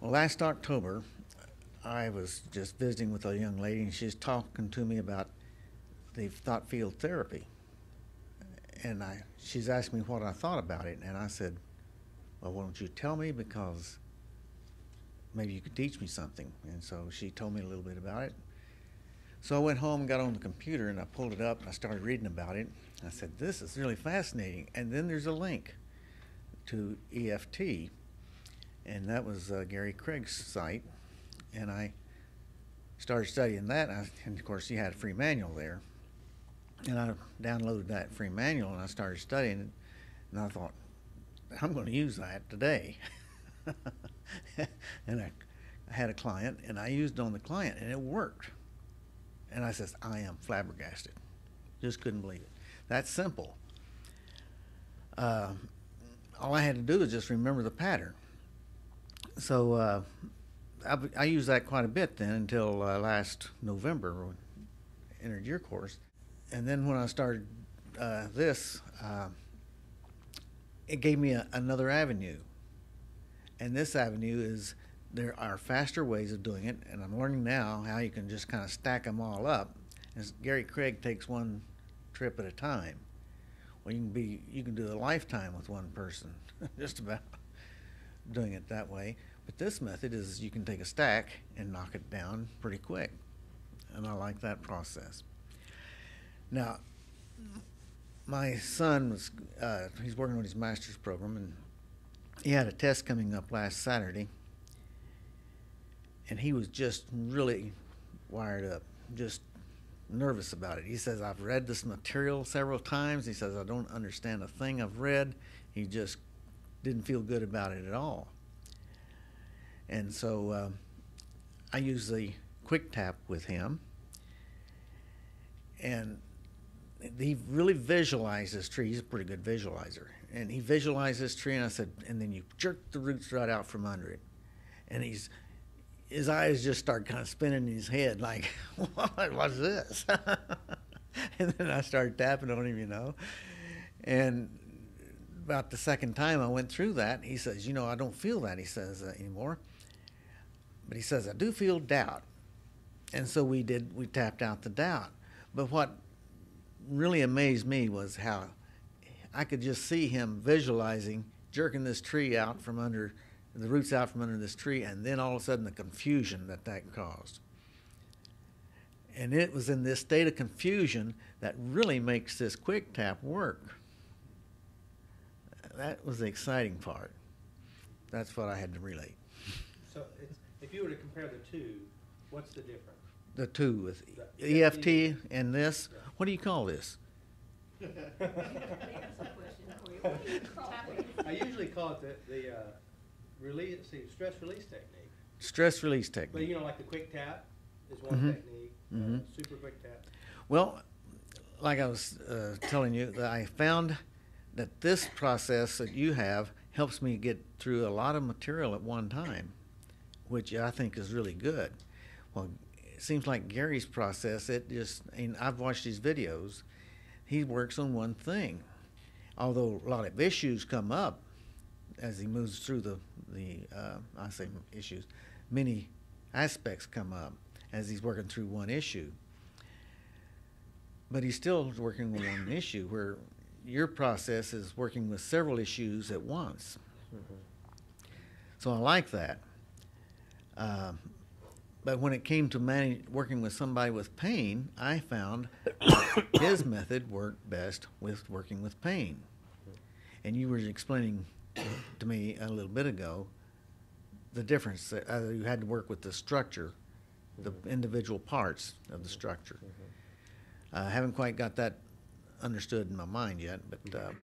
Well, last October, I was just visiting with a young lady, and she's talking to me about the thought field therapy. And she's asked me what I thought about it, and I said, well, why don't you tell me, because maybe you could teach me something. And so she told me a little bit about it. So I went home and got on the computer, and I pulled it up, and I started reading about it. I said, this is really fascinating. And then there's a link to EFT, and that was Gary Craig's site. And I started studying that, and of course he had a free manual there. And I downloaded that free manual, and I started studying it, and I thought, I'm going to use that today. And I had a client, and I used it on the client, and it worked. And I said, I am flabbergasted. Just couldn't believe it. That's simple. All I had to do was just remember the pattern. So I used that quite a bit then until last November when I entered your course. And then when I started this, it gave me another avenue. And this avenue is, there are faster ways of doing it, and I'm learning now how you can just kind of stack them all up. As Gary Craig takes one trip at a time. Well, you can do a lifetime with one person, just about doing it that way. But this method is you can take a stack and knock it down pretty quick, and I like that process. Now, my son was he's working on his master's program, and he had a test coming up last Saturday, and he was just really wired up, just nervous about it. He says, I've read this material several times. He says, I don't understand a thing I've read. He just didn't feel good about it at all. And so I used the quick tap with him, and he really visualized this tree. He's a pretty good visualizer. And he visualized this tree, and I said, and then you jerk the roots right out from under it. And his eyes just start kind of spinning in his head like, what's this? And then I started tapping on him, you know. And about the second time I went through that, he says, you know, I don't feel that, he says, anymore. But he says, I do feel doubt. And so we tapped out the doubt. But what really amazed me was how I could just see him visualizing, jerking this tree out from under, the roots out from under this tree, and then all of a sudden the confusion that caused. And it was in this state of confusion that really makes this quick tap work. That was the exciting part. That's what I had to relate. So if you were to compare the two, what's the difference? The two with EFT and this, yeah. What do you call this? I usually call it the stress release technique. Stress release technique. But you know, like the quick tap is one technique, super quick tap. Well, like I was telling you, that I found that this process that you have helps me get through a lot of material at one time, which I think is really good. Well, it seems like Gary's process, I've watched his videos, he works on one thing. Although a lot of issues come up as he moves through I say issues, many aspects come up as he's working through one issue. But he's still working on one issue, where your process is working with several issues at once. So I like that. But when it came to working with somebody with pain, I found his method worked best with working with pain. And you were explaining to me a little bit ago the difference. You had to work with the structure, the individual parts of the structure. I haven't quite got that understood in my mind yet, but